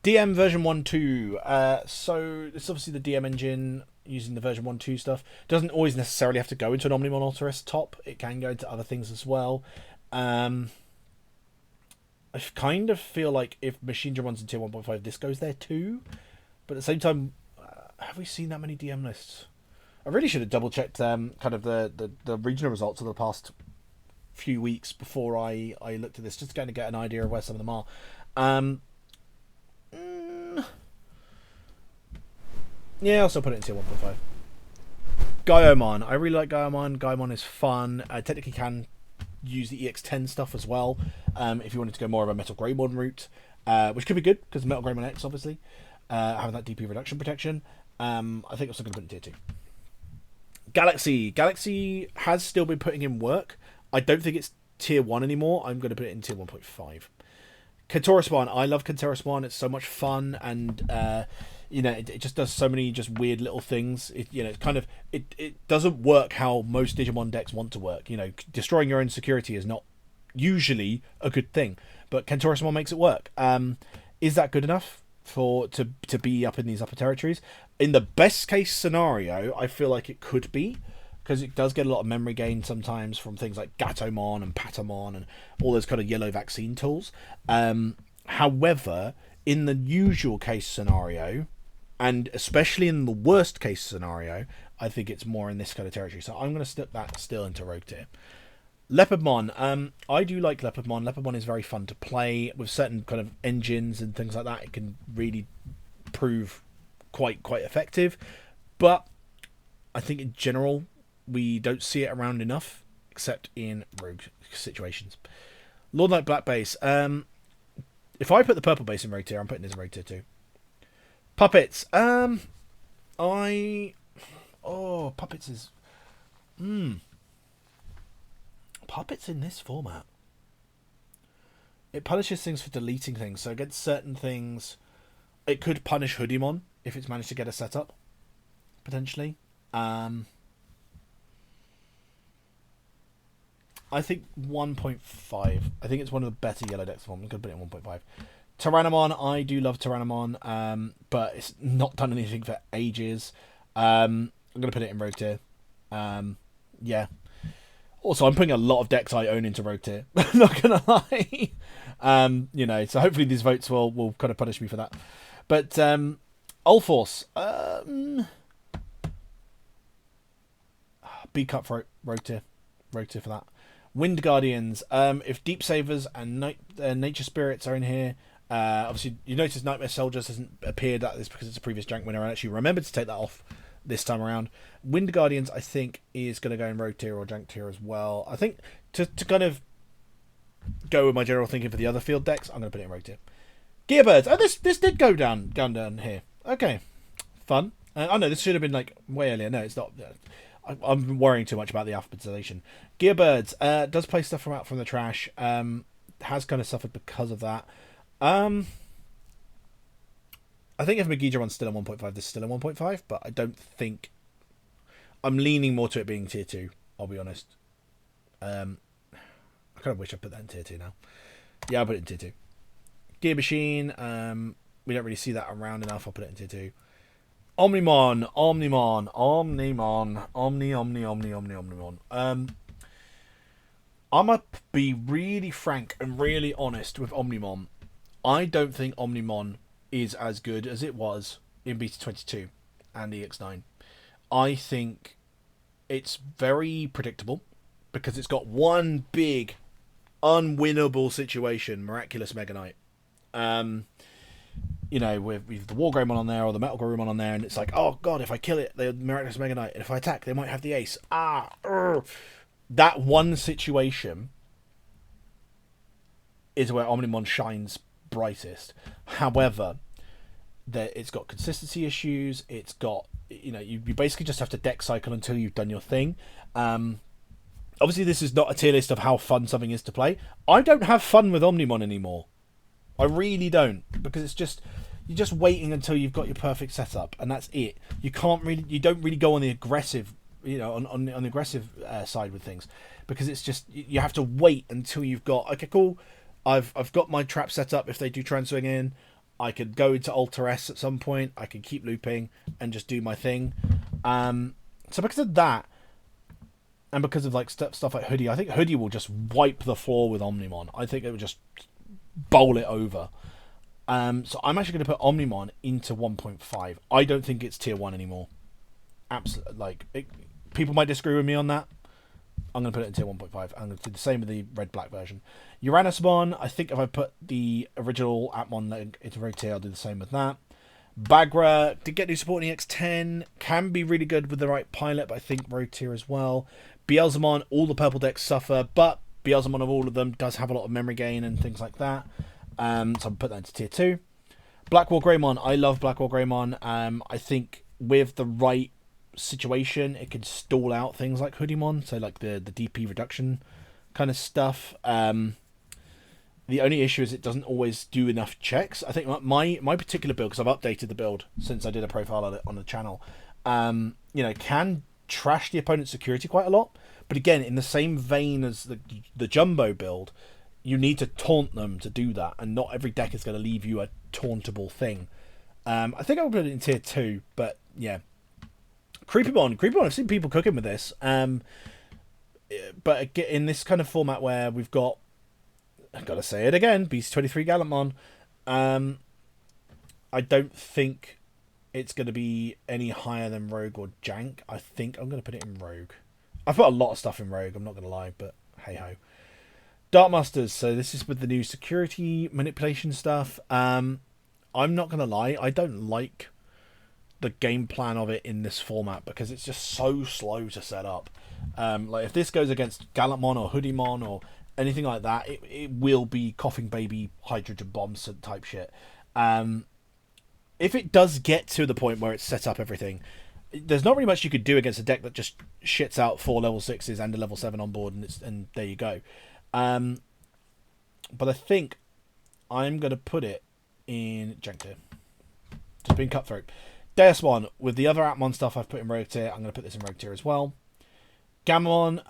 DM version 1.2. So it's obviously the DM engine using the version 1.2 stuff. Doesn't always necessarily have to go into an Omnimon Alterous top. It can go into other things as well. I kind of feel like if Machine Dramon's in tier 1.5, this goes there too. But at the same time, have we seen that many DM lists? I really should have double checked kind of the regional results of the past few weeks before I looked at this, just to kind of get an idea of where some of them are. Yeah, I'll still put it in tier 1.5. Gaiomon. I really like Gaiomon. Gaiomon is fun. I technically can use the EX10 stuff as well, if you wanted to go more of a Metal Greymon route, which could be good, because Metal Greymon X, obviously, having that DP reduction protection. I think I'm still going to put it in tier 2. Galaxy. Galaxy has still been putting in work. I don't think it's tier 1 anymore. I'm going to put it in tier 1.5. Kentorospawn. I love Kentorospawn. It's so much fun, and you know, it just does so many just weird little things. It's kind of it doesn't work how most Digimon decks want to work. You know, destroying your own security is not usually a good thing, but Kentorospawn makes it work. Is that good enough to be up in these upper territories? In the best case scenario, I feel like it could be, because it does get a lot of memory gain sometimes from things like Gatomon and Patamon and all those kind of yellow vaccine tools. However, in the usual case scenario, and especially in the worst case scenario, I think it's more in this kind of territory. So I'm going to stick that still into Rogue tier. Leopardmon. I do like Leopardmon. Leopardmon is very fun to play with certain kind of engines and things like that. It can really prove quite effective. But I think in general we don't see it around enough, except in rogue situations. Lord Knight Black Base. If I put the purple base in rogue tier, I'm putting this in rogue tier too. Puppets. Puppets is. Puppets in this format. It punishes things for deleting things. So against certain things, it could punish Hoodiemon if it's managed to get a setup, potentially. I think 1.5. I think it's one of the better yellow decks form. I'm going to put it in 1.5. Tyrannomon, I do love Tyrannomon, but it's not done anything for ages. I'm going to put it in rogue tier. Yeah. Also, I'm putting a lot of decks I own into rogue tier. Not going to lie. So hopefully these votes will kind of punish me for that. But Ulforce. B cut for rogue tier. Rogue tier for that. Wind Guardians. If Deep Savers and Nature Spirits are in here, obviously you notice Nightmare Soldiers hasn't appeared. That is because it's a previous Jank winner. I actually remembered to take that off this time around. Wind Guardians, I think, is going to go in rogue tier or Jank tier as well. I think to kind of go with my general thinking for the other field decks, I'm going to put it in rogue tier. Gearbirds. Oh, this did go down here. Okay, fun. I know this should have been like way earlier. No, it's not. I'm worrying too much about the alphabetization. Gearbirds does play stuff from out from the trash. Has kind of suffered because of that. I think if Megidron's still in 1.5, this is still in 1.5, but I don't think. I'm leaning more to it being tier 2, I'll be honest. I kind of wish I put that in tier 2 now. Yeah, I'll put it in tier 2. Gear Machine, we don't really see that around enough, I'll put it in tier 2. Omnimon. I'm going to be really frank and really honest with Omnimon. I don't think Omnimon is as good as it was in BT23 and EX9. I think it's very predictable because it's got one big unwinnable situation, Miraculous Mega Knight. With the War Greymon on there or the Metal Greymon on there, and it's like, oh god, if I kill it, they're Miraculous Mega Knight, and if I attack, they might have the ace. That one situation is where Omnimon shines brightest. However, it's got consistency issues. It's got, you basically just have to deck cycle until you've done your thing. Obviously, this is not a tier list of how fun something is to play. I don't have fun with Omnimon anymore. I really don't, because it's just you're just waiting until you've got your perfect setup, and that's it. You don't really go on the aggressive, on the aggressive side with things, because it's just you have to wait until you've got, okay, cool, I've got my trap set up. If they do try and swing in, I could go into Alter S at some point. I can keep looping and just do my thing. So because of that, and because of like stuff like Hoodie, I think Hoodie will just wipe the floor with Omnimon. I think it will just bowl it over. So I'm actually going to put Omnimon into 1.5. I don't think it's tier 1 anymore. Absolutely, people might disagree with me on that. I'm going to put it in tier 1.5. I'm going to do the same with the red-black version. Uranusmon, I think if I put the original Atmon into rogue tier, I'll do the same with that. Bagra did get new support in EX10. Can be really good with the right pilot, but I think rogue tier as well. Beelzemon, all the purple decks suffer, but Beelzemon of all of them does have a lot of memory gain and things like that. So I'll put that into tier 2. Black War Greymon, I love Black War Greymon. I think with the right situation, it can stall out things like Hoodiemon, so like the DP reduction kind of stuff. The only issue is it doesn't always do enough checks. I think my particular build, because I've updated the build since I did a profile on the channel, can trash the opponent's security quite a lot. But again, in the same vein as the Jumbo build, you need to taunt them to do that, and not every deck is going to leave you a tauntable thing. I think I'll put it in tier 2, but yeah. Creepymon, I've seen people cooking with this. But in this kind of format where we've got, I've got to say it again, BT23 Gallantmon, I don't think it's going to be any higher than Rogue or Jank. I think I'm going to put it in Rogue. I've put a lot of stuff in Rogue, I'm not going to lie, but hey-ho. Dark Masters, so this is with the new security manipulation stuff. I'm not gonna lie, I don't like the game plan of it in this format because it's just so slow to set up. Like if this goes against Gallantmon or Hoodymon or anything like that, it will be coughing baby hydrogen bombs type shit. If it does get to the point where it's set up everything, there's not really much you could do against a deck that just shits out 4 level 6s and a level 7 on board, and there you go. But I think I'm going to put it in Jank tier. Just being cutthroat. Deus One, with the other Atmon stuff I've put in Rogue tier, I'm going to put this in Rogue tier as well. Gamamon,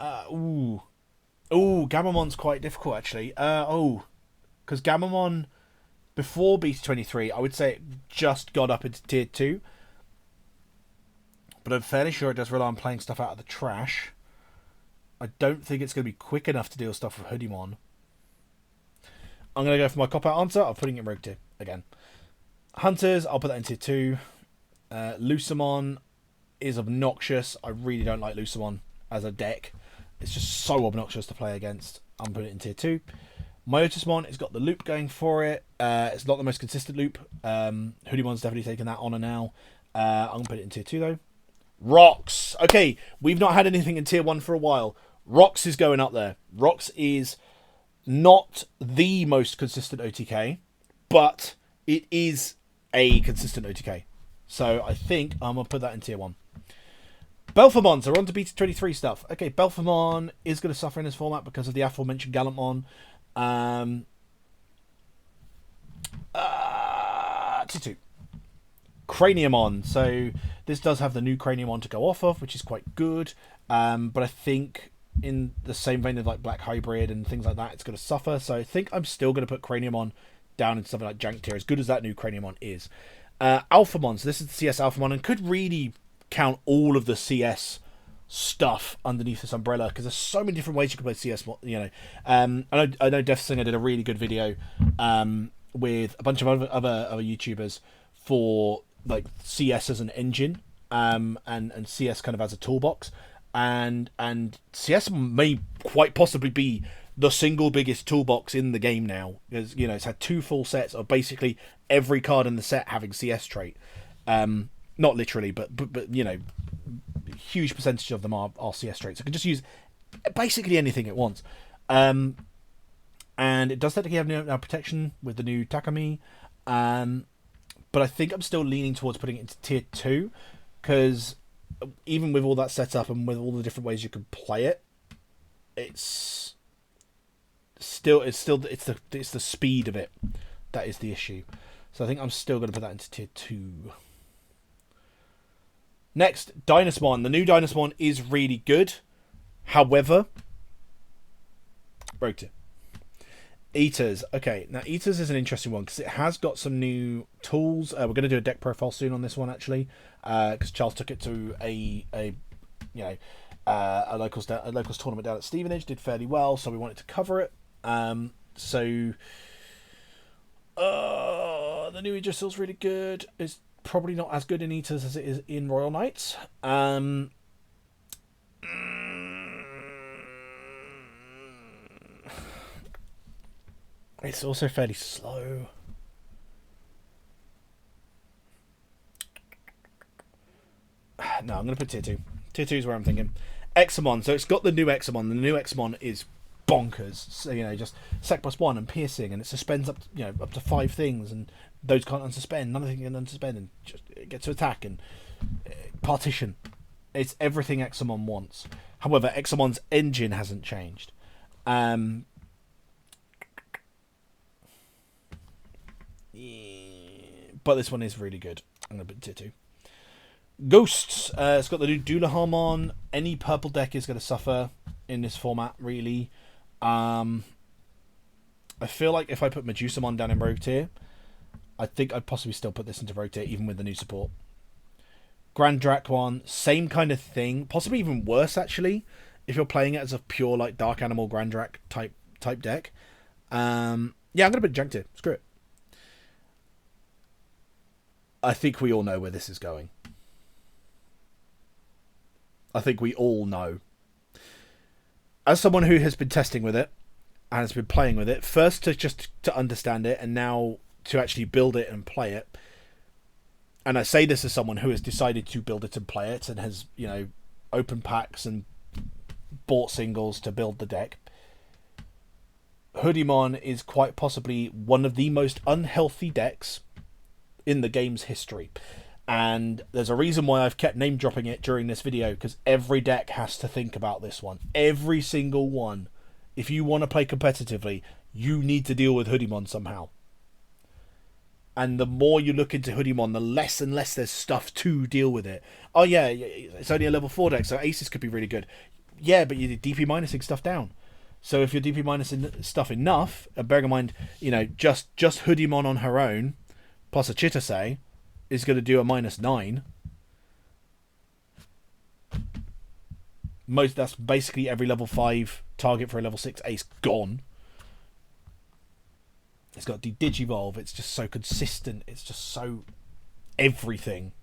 Gamamon's quite difficult actually. Because Gamamon, before BT23, I would say it just got up into tier 2. But I'm fairly sure it does rely on playing stuff out of the trash. I don't think it's going to be quick enough to deal stuff with Hoodymon. I'm going to go for my cop-out answer. I'm putting it in Rogue tier again. Hunters, I'll put that in tier 2. Lucamon is obnoxious. I really don't like Lucamon as a deck. It's just so obnoxious to play against. I'm putting it in tier 2. Myotismon has got the loop going for it. It's not the most consistent loop. Hoodymon's definitely taken that honor now. I'm going to put it in tier 2 though. Rocks. Okay, we've not had anything in tier 1 for a while. Rocks is going up there. Rocks is not the most consistent OTK, but it is a consistent OTK. So I think I'm going to put that in tier 1. Belphamon, so we're on to BT23 stuff. Okay, Belphamon is going to suffer in this format because of the aforementioned Gallantmon. Tier 2. Craniumon. So this does have the new Craniumon to go off of, which is quite good. But I think in the same vein of like Black Hybrid and things like that, it's going to suffer. So I think I'm still going to put Craniumon down in something like Jank tier, as good as that new Craniumon is. Alphamon, so this is the CS Alphamon, and could really count all of the CS stuff underneath this umbrella because there's so many different ways you can play CS. I know Death Singer did a really good video with a bunch of other YouTubers for like CS as an engine, and CS kind of as a toolbox, and CS may quite possibly be the single biggest toolbox in the game now, because it's had 2 full sets of basically every card in the set having CS trait. Not literally, but huge percentage of them are CS traits. So it can just use basically anything it wants. And it does technically have now protection with the new Takami. But I think I'm still leaning towards putting it into tier 2, because even with all that setup and with all the different ways you can play it, it's the speed of it that is the issue. So I think I'm still going to put that into tier 2. Next, Dynasmon. The new Dynasmon is really good. However, Rogue tier. Eaters. Okay, now Eaters is an interesting one because it has got some new tools. We're going to do a deck profile soon on this one actually, because Charles took it to a locals tournament down at Stevenage, did fairly well, so we wanted to cover it. The new Idrisil's really good. It's probably not as good in Eaters as it is in Royal Knights. It's also fairly slow. No, I'm going to put tier 2. Tier 2 is where I'm thinking. Examon. So it's got the new Examon. The new Examon is bonkers. So, just sec +1 and piercing, and it suspends up to 5 things, and those can't unsuspend. None of them can unsuspend, and just get to attack and partition. It's everything Examon wants. However, Examon's engine hasn't changed. But this one is really good. I'm going to put tier 2. Ghosts. It's got the new Dullaharmon. Any purple deck is going to suffer in this format, really. I feel like if I put Medusamon down in Rogue tier, I think I'd possibly still put this into Rogue tier, even with the new support. Grand Drakon, same kind of thing. Possibly even worse, actually, if you're playing it as a pure like Dark Animal Grand Drak type deck. Yeah, I'm going to put Junk tier. Screw it. I think we all know where this is going. I think we all know. As someone who has been testing with it and has been playing with it, first to understand it, and now to actually build it and play it. And I say this as someone who has decided to build it and play it, and has, you know, opened packs and bought singles to build the deck. Hoodiemon is quite possibly one of the most unhealthy decks in the game's history. And there's a reason why I've kept name dropping it during this video, because every deck has to think about this one. Every single one. If you want to play competitively, you need to deal with Hoodiemon somehow. And the more you look into Hoodiemon, the less and less there's stuff to deal with it. Oh yeah, it's only a level 4 deck, so Aces could be really good. Yeah, but you're DP minusing stuff down. So if you're DP minusing stuff enough, bearing in mind, you know, just Hoodiemon on her own, plus a Chitase, is going to do a -9. That's basically every level 5 target for a level 6 ace gone. It's got Digivolve. It's just so consistent. It's just so everything.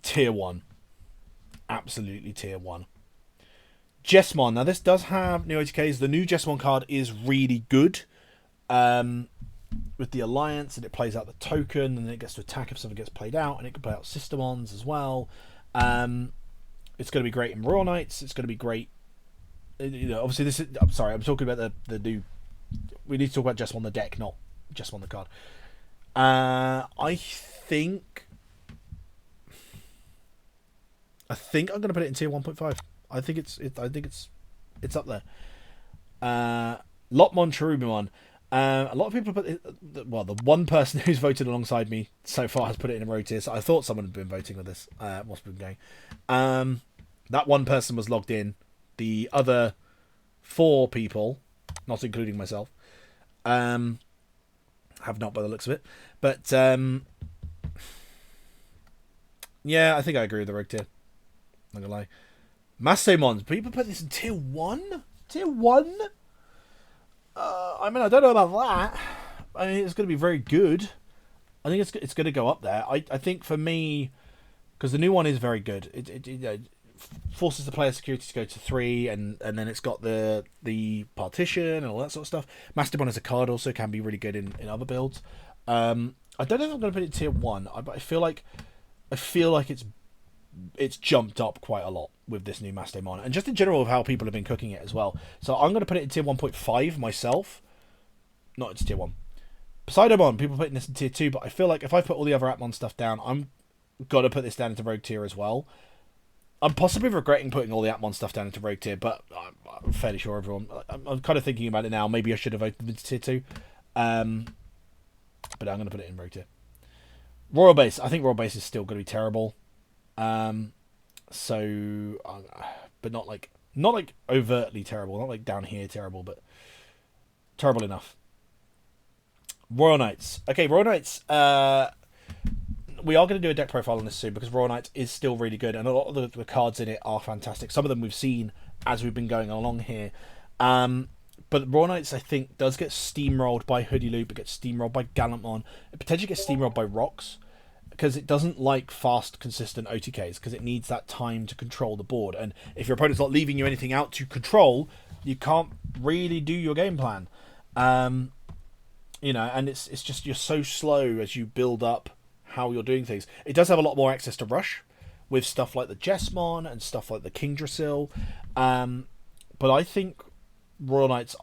Tier 1. Absolutely tier 1. Jessmon. Now this does have new OTKs. The new Jessmon card is really good. With the alliance, and it plays out the token, and then it gets to attack if something gets played out, and it can play out Systemons as well. It's going to be great in Royal Knights. It's going to be great. You know, obviously this is. I'm sorry, I'm talking about the new. We need to talk about Jessmon the deck, not Jessmon the card. I think I'm going to put it in tier 1.5. I think it's up there. Lotmon Cherubimon. A lot of people put it, well, the one person who's voted alongside me so far has put it in a row tier, so I thought someone had been voting with this. What's been going? That one person was logged in. The other 4 people, not including myself, have not by the looks of it. But yeah, I think I agree with the rogue tier. Not gonna lie. Mastemons. People put this in tier 1? Tier 1? I mean, I don't know about that. I mean, it's going to be very good. I think it's going to go up there. I think for me, because the new one is very good. It you know, forces the player security to go to 3, and then it's got the partition and all that sort of stuff. Mastodon as a card also can be really good in other builds. I don't know if I'm going to put it in tier 1, but I feel like it's jumped up quite a lot with this new Mastemon, and just in general of how people have been cooking it as well. So I'm going to put it in tier 1.5 myself. Not into tier 1. Poseidomon, people putting this in tier 2, but I feel like if I put all the other Atmon stuff down, I'm got to put this down into rogue tier as well. I'm possibly regretting putting all the Atmon stuff down into rogue tier, but I'm fairly sure everyone. I'm kind of thinking about it now. Maybe I should have voted them into tier 2. But I'm going to put it in rogue tier. Royal Base. I think Royal Base is still going to be terrible. So, but not like overtly terrible, not like down here terrible, but terrible enough. Royal Knights. Okay, Royal Knights. We are going to do a deck profile on this soon, because Royal Knights is still really good, and a lot of the cards in it are fantastic. Some of them we've seen as we've been going along here. But Royal Knights, I think, does get steamrolled by Hoodie Loop. It gets steamrolled by Gallantmon. It potentially gets steamrolled by Rocks, because it doesn't like fast, consistent OTKs, because it needs that time to control the board. And if your opponent's not leaving you anything out to control, you can't really do your game plan. You know, and it's just you're so slow as you build up how you're doing things. It does have a lot more access to rush with stuff like the Jessmon and stuff like the Kingdrasil. But I think Royal Knights,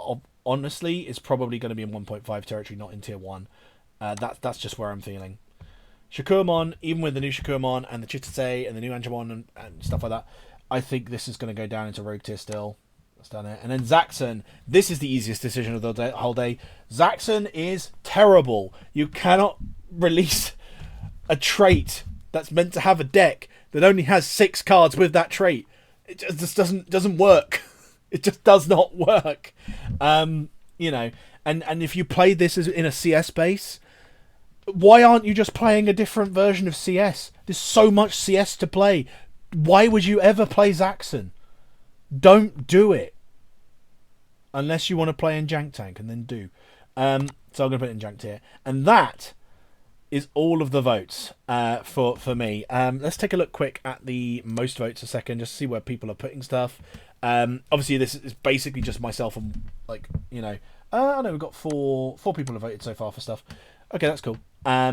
honestly, is probably going to be in 1.5 territory, not in tier 1. That's just where I'm feeling. Shakurmon, even with the new Shakurmon and the Chitase and the new Angemon and stuff like that, I think this is going to go down into rogue tier still. That's down there. And then Zaxxon. This is the easiest decision of the whole day. Zaxxon is terrible. You cannot release a trait that's meant to have a deck that only has 6 cards with that trait. It just doesn't work. It just does not work. You know, and if you play this as in a CS base, why aren't you just playing a different version of CS? There's so much CS to play. Why would you ever play Zaxxon? Don't do it. Unless you want to play in Jank Tank, and then do. So I'm going to put it in Jank tier. And that is all of the votes for me. Let's take a look quick at the most votes a second, just to see where people are putting stuff. Obviously, this is basically just myself and, like, you know, I know we've got four people have voted so far for stuff. Okay, that's cool. I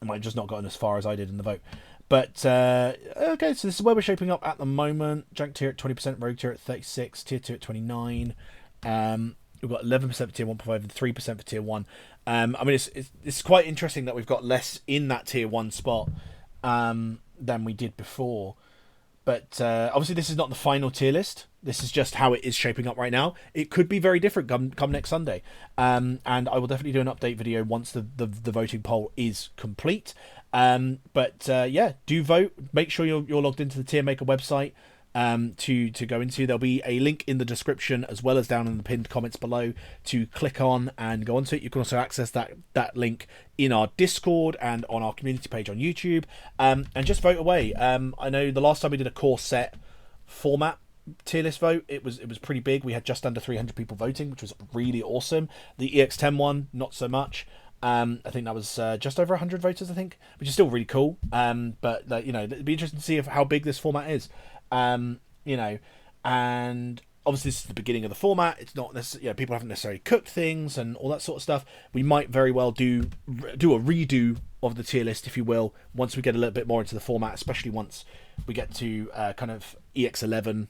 might have just not gotten as far as I did in the vote. But, okay, so this is where we're shaping up at the moment. Jank tier at 20%, Rogue tier at 36, tier 2 at 29. We've got 11% for tier 1.5 and 3% for tier 1. I mean, it's quite interesting that we've got less in that tier 1 spot than we did before. But obviously this is not the final tier list. This is just how it is shaping up right now. It could be very different come next Sunday. And I will definitely do an update video once the voting poll is complete. But yeah, do vote. Make sure you're logged into the Tier Maker website to go into. There'll be a link in the description as well as down in the pinned comments below to click on and go onto it. You can also access that link in our Discord and on our community page on YouTube. And just vote away. I know the last time we did a core set format tier list vote, it was pretty big. We had just under 300 people voting, which was really awesome. The EX10 one, not so much. I think that was just over 100 voters, I think, which is still really cool. But you know, it'd be interesting to see how big this format is. You know, and obviously this is the beginning of the format. It's not necessarily, you know, people haven't necessarily cooked things and all that sort of stuff. We might very well do a redo of the tier list, if you will, once we get a little bit more into the format, especially once we get to kind of EX11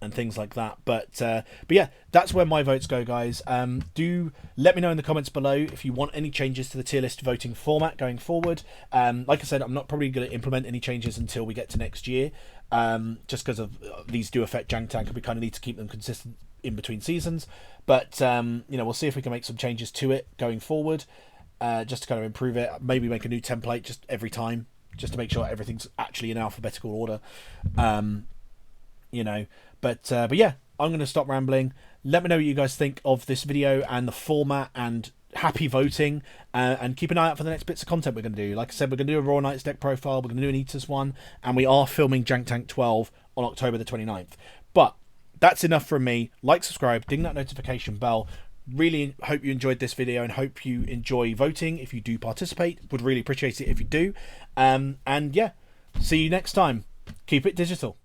and things like that. But yeah, that's where my votes go, guys. Do let me know in the comments below if you want any changes to the tier list voting format going forward. Like I said, I'm not probably going to implement any changes until we get to next year, just because of these do affect Jank Tank, and we kind of need to keep them consistent in between seasons. But you know, we'll see if we can make some changes to it going forward, just to kind of improve it. Maybe make a new template just every time, just to make sure everything's actually in alphabetical order. You know, but yeah, I'm going to stop rambling. Let me know what you guys think of this video and the format, and happy voting, and keep an eye out for the next bits of content we're going to do. Like I said, we're going to do a Raw Knights deck profile, we're going to do an Eaters one, and we are filming Jank Tank 12 on October the 29th. But that's enough from me. Like, subscribe, ding that notification bell. Really hope you enjoyed this video and hope you enjoy voting if you do participate. Would really appreciate it if you do. And yeah, see you next time. Keep it digital.